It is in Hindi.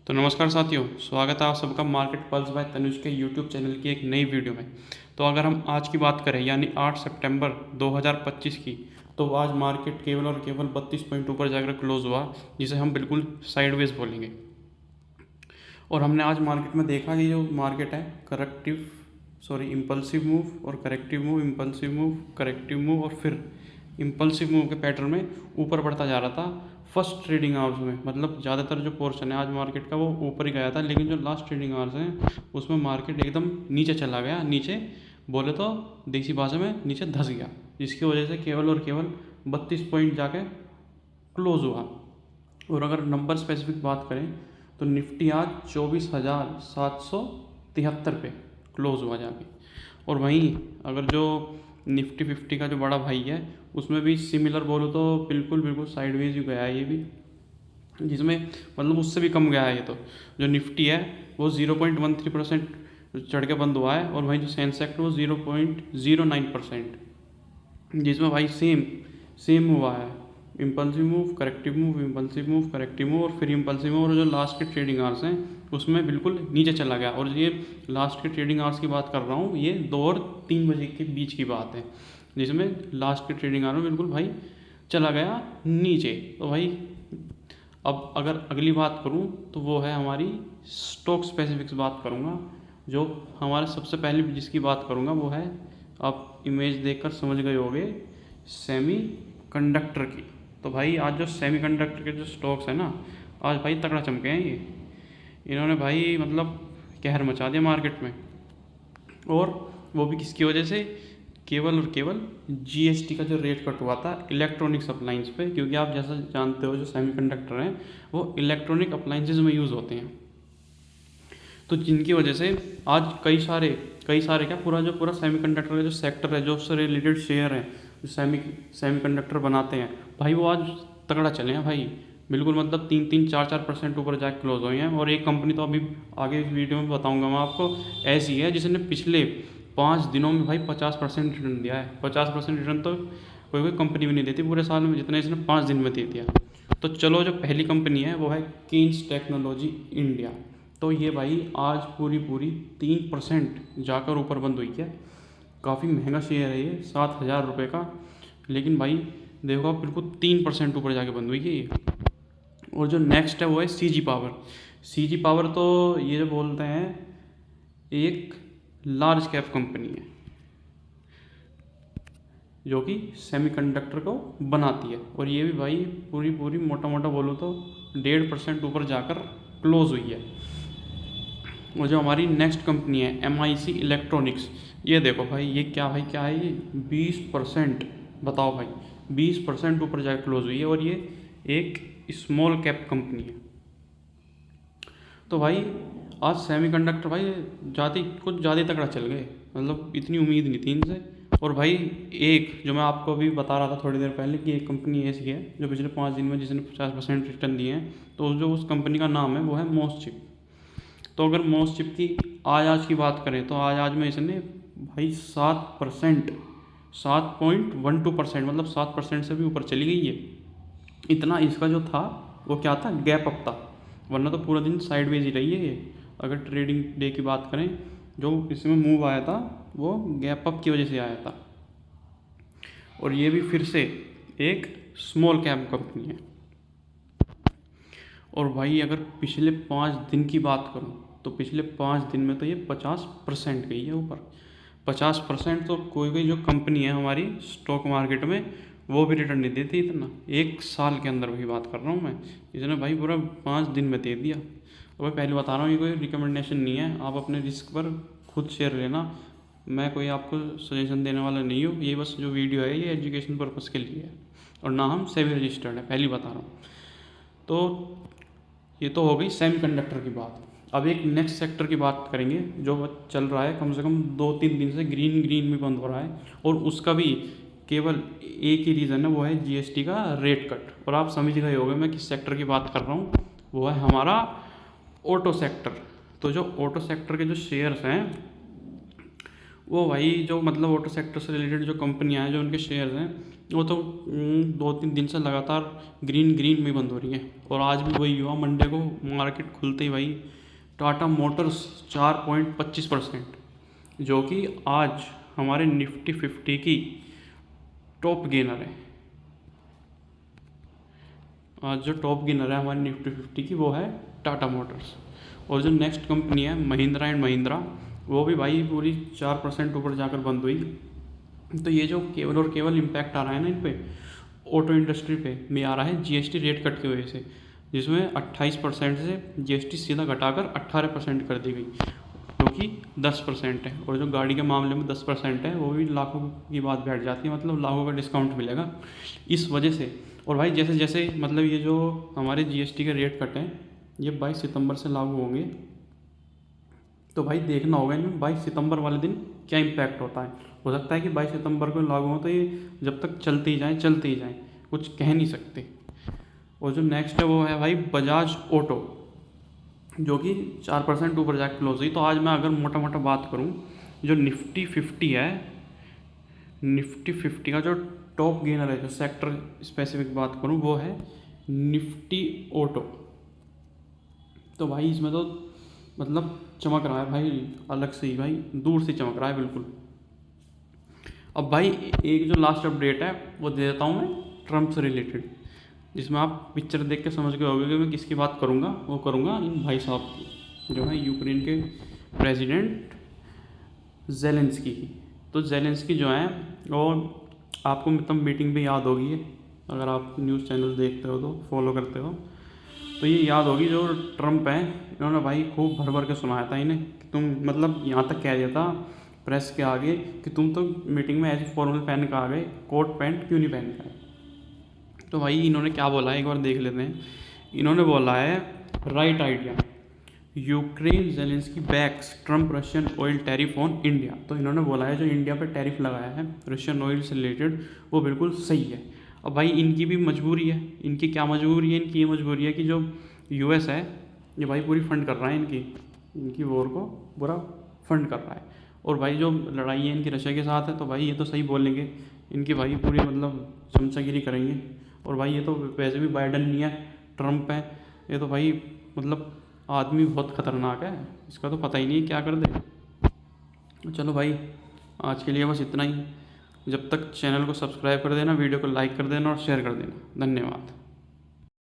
तो नमस्कार साथियों, स्वागत है आप सबका मार्केट पल्स बाय तनुज के यूट्यूब चैनल की एक नई वीडियो में। तो अगर हम आज की बात करें यानी 8 सितंबर 2025 की, तो आज मार्केट केवल और केवल 32 पॉइंट ऊपर जाकर क्लोज हुआ, जिसे हम बिल्कुल साइडवेज बोलेंगे। और हमने आज मार्केट में देखा कि जो मार्केट है इम्पल्सिव मूव और corrective move, impulsive move, corrective move और फिर इम्पल्सिव मूव के पैटर्न में ऊपर बढ़ता जा रहा था फर्स्ट ट्रेडिंग आवर्स में। मतलब ज़्यादातर जो पोर्शन है आज मार्केट का वो ऊपर ही गया था, लेकिन जो लास्ट ट्रेडिंग आवर्स हैं उसमें मार्केट एकदम नीचे चला गया। नीचे बोले तो देसी भाषा में नीचे धंस गया, जिसकी वजह से केवल और केवल 32 पॉइंट जाके क्लोज हुआ। और अगर नंबर स्पेसिफिक बात करें तो निफ्टी आज 24,773 पे क्लोज हुआ जाके। और वहीं अगर जो निफ्टी 50 का जो बड़ा भाई है उसमें भी सिमिलर बोलो तो बिल्कुल बिल्कुल साइडवेज ही गया है ये भी, जिसमें मतलब उससे भी कम गया है। ये तो जो निफ्टी है वो 0.13% चढ़ के बंद हुआ है, और वहीं जो सेंसेक्स वो 0.09%, जिसमें भाई सेम हुआ है। Impulsive move, corrective move, impulsive move, corrective move और फिर इम्पल्सिव मूव। और जो लास्ट के ट्रेडिंग आवर्स हैं उसमें बिल्कुल नीचे चला गया। और ये लास्ट के ट्रेडिंग आवर्स की बात कर रहा हूँ, ये 2 और 3 बजे के बीच की बात है, जिसमें लास्ट के ट्रेडिंग आवर में बिल्कुल भाई चला गया नीचे। तो भाई अब अगर अगली बात करूँ तो वो है हमारी स्टॉक स्पेसिफिक्स बात करूँगा। जो हमारे सबसे पहले जिसकी बात करूँगा वो है, आप इमेज देखकर समझ गए होंगे, सेमी कंडक्टर की। तो भाई आज जो सेमी कंडक्टर के जो स्टॉक्स हैं ना, आज भाई तगड़ा चमके हैं ये। इन्होंने भाई मतलब कहर मचा दिया मार्केट में। और वो भी किसकी वजह से? केवल और केवल जीएसटी का जो रेट कट हुआ था इलेक्ट्रॉनिक्स अप्लाइंस पे, क्योंकि आप जैसा जानते हो जो सेमीकंडक्टर हैं वो इलेक्ट्रॉनिक अप्लाइंसेज में यूज़ होते हैं। तो जिनकी वजह से आज कई सारे क्या पूरा सेमीकंडक्टर का जो सेक्टर है, जो उससे रिलेटेड शेयर हैं, जो सेमीकंडक्टर बनाते हैं भाई, वो आज तगड़ा चले हैं भाई। बिल्कुल मतलब 3-4% ऊपर जाके क्लोज हुए हैं। और एक कंपनी तो अभी आगे इस वीडियो में बताऊंगा मैं आपको, ऐसी है जिसने पिछले 5 दिनों में भाई 50% रिटर्न दिया है। 50% रिटर्न तो कोई कंपनी भी नहीं देती पूरे साल में, जितना इसने 5 दिन में दे दिया। तो चलो, जो पहली कंपनी है वो है केन्स टेक्नोलॉजी इंडिया। तो ये भाई आज पूरी 3% जाकर ऊपर बंद हुई है। काफ़ी महंगा शेयर है ये, 7,000 रुपये का, लेकिन भाई देखो आप बिल्कुल 3% ऊपर जाके बंद हुई है ये। और जो नेक्स्ट है वो है सीजी पावर। सीजी पावर तो ये जो बोलते हैं एक लार्ज कैप कंपनी है जो कि सेमीकंडक्टर को बनाती है। और ये भी भाई पूरी मोटा बोलो तो 1.5% ऊपर जाकर क्लोज हुई है। और जो हमारी नेक्स्ट कंपनी है MIC इलेक्ट्रॉनिक्स, ये देखो भाई, ये क्या है ये 20%, बताओ भाई 20% ऊपर जाकर क्लोज हुई है। और ये एक स्मॉल कैप कंपनी है। तो भाई आज सेमीकंडक्टर भाई कुछ ज़्यादा तगड़ा चल गए, मतलब इतनी उम्मीद नहीं थी इनसे। और भाई एक जो मैं आपको अभी बता रहा था थोड़ी देर पहले कि एक कंपनी ऐसी है जो पिछले 5 दिन में जिसने 50% रिटर्न दिए हैं, तो जो उस कंपनी का नाम है वो है मोसचिप। तो अगर मोसचिप की आज की बात करें तो आज में इसने भाई 7.12%, मतलब 7% से भी ऊपर चली गई है। इतना इसका जो था वो क्या था, गैप अप था, वरना तो पूरा दिन साइडवेज ही रही है ये। अगर ट्रेडिंग डे की बात करें, जो इसमें मूव आया था वो गैप अप की वजह से आया था। और ये भी फिर से एक स्मॉल कैप कंपनी है। और भाई अगर पिछले 5 दिन की बात करूं तो पिछले 5 दिन में तो ये 50% गई है ऊपर। 50% तो कोई जो कंपनी है हमारी स्टॉक मार्केट में वो भी रिटर्न नहीं देती इतना, 1 साल के अंदर वही बात कर रहा हूँ मैं। इसने भाई पूरा 5 दिन में दे दिया। और भाई पहले बता रहा हूँ ये कोई रिकमेंडेशन नहीं है, आप अपने रिस्क पर खुद शेयर लेना। मैं कोई आपको सजेशन देने वाला नहीं हूँ, ये बस जो वीडियो है ये एजुकेशन पर्पज़ के लिए है, और ना हम सेबी रजिस्टर्ड है, पहली बता रहा हूँ। तो ये तो हो गई सेमीकंडक्टर की बात। अब एक नेक्स्ट सेक्टर की बात करेंगे जो चल रहा है कम से कम 2-3 दिन से, ग्रीन में बंद हो रहा है। और उसका भी केवल एक ही रीज़न है, वो है जीएसटी का रेट कट। और आप समझ गए होंगे मैं किस सेक्टर की बात कर रहा हूँ, वो है हमारा ऑटो सेक्टर। तो जो ऑटो सेक्टर के जो शेयर्स हैं वो भाई जो मतलब ऑटो सेक्टर से रिलेटेड जो कंपनियां हैं, जो उनके शेयर्स हैं, वो तो 2-3 दिन से लगातार ग्रीन में बंद हो रही हैं। और आज भी वही हुआ, मंडे को मार्केट खुलते ही भाई टाटा मोटर्स 4.25%, जो कि आज हमारे निफ्टी 50 की टॉप गेनर है। आज जो टॉप गेनर है हमारी निफ्टी 50 की वो है टाटा मोटर्स। और जो नेक्स्ट कंपनी है महिंद्रा एंड महिंद्रा, वो भी भाई पूरी 4% ऊपर जाकर बंद हुई। तो ये जो केवल और केवल इम्पैक्ट आ रहा है ना इन पे, ऑटो इंडस्ट्री पे में आ रहा है जीएसटी रेट कट की वजह से, जिसमें 28% से जीएसटी सीधा घटाकर 18% कर दी गई, जो कि 10% है। और जो गाड़ी के मामले में 10% है, वो भी लाखों की बात बैठ जाती है, मतलब लाखों का डिस्काउंट मिलेगा इस वजह से। और भाई जैसे जैसे मतलब ये जो हमारे जीएसटी के रेट कट हैं, ये 22 सितंबर से लागू होंगे। तो भाई देखना होगा इनमें 22 सितंबर वाले दिन क्या इम्पैक्ट होता है। हो सकता है कि 22 सितंबर को लागू हो तो ये जब तक चलते ही जाएँ, कुछ कह नहीं सकते। और जो नेक्स्ट है वो है भाई बजाज ऑटो, जो कि 4% ऊपर जाकर क्लोज हुई। तो आज मैं अगर मोटा मोटा बात करूं, जो निफ्टी 50 है, निफ्टी 50 का जो टॉप गेनर है, जो सेक्टर स्पेसिफिक बात करूं, वो है निफ्टी ऑटो। तो भाई इसमें तो मतलब चमक रहा है भाई, अलग से ही भाई, दूर से चमक रहा है बिल्कुल। अब भाई एक जो लास्ट अपडेट है वो दे देता हूँ मैं, ट्रम्प से रिलेटेड, जिसमें आप पिक्चर देख के समझ गए होगे कि मैं किसकी बात करूँगा। वो करूँगा इन भाई साहब की, जो है यूक्रेन के प्रेसिडेंट जेलेंस्की की। तो जेलेंस्की जो है, और आपको मतलब मीटिंग भी याद होगी है, अगर आप न्यूज़ चैनल देखते हो तो फॉलो करते हो तो ये याद होगी। जो ट्रम्प है, इन्होंने भाई खूब भर भर के सुनाया था इन्हें कि तुम मतलब यहाँ तक कह दिया था प्रेस के आगे कि तुम तो मीटिंग में ऐसे फॉर्मल पहन कर आ गए, कोट पैंट क्यों नहीं पहन के आए। तो भाई इन्होंने क्या बोला है एक बार देख लेते हैं। इन्होंने बोला है right idea, Ukraine Zelensky backs Trump Russian oil tariff on India. तो इन्होंने बोला है जो इंडिया पर टैरिफ लगाया है रशियन ऑयल से रिलेटेड, वो बिल्कुल सही है। अब भाई इनकी भी मजबूरी है। इनकी क्या मजबूरी है? इनकी ये मजबूरी है कि जो यूएस है, ये भाई पूरी फंड कर रहा है इनकी वॉर को, पूरा फंड कर रहा है। और भाई जो लड़ाई है इनकी रशिया के साथ है, तो भाई ये तो सही बोलेंगे, इनकी भाई पूरी मतलब चमचागिरी करेंगे। और भाई ये तो वैसे भी बाइडन नहीं है, ट्रम्प है। ये तो भाई मतलब आदमी बहुत ख़तरनाक है, इसका तो पता ही नहीं है क्या कर दे। चलो भाई आज के लिए बस इतना ही। जब तक चैनल को सब्सक्राइब कर देना, वीडियो को लाइक कर देना और शेयर कर देना। धन्यवाद।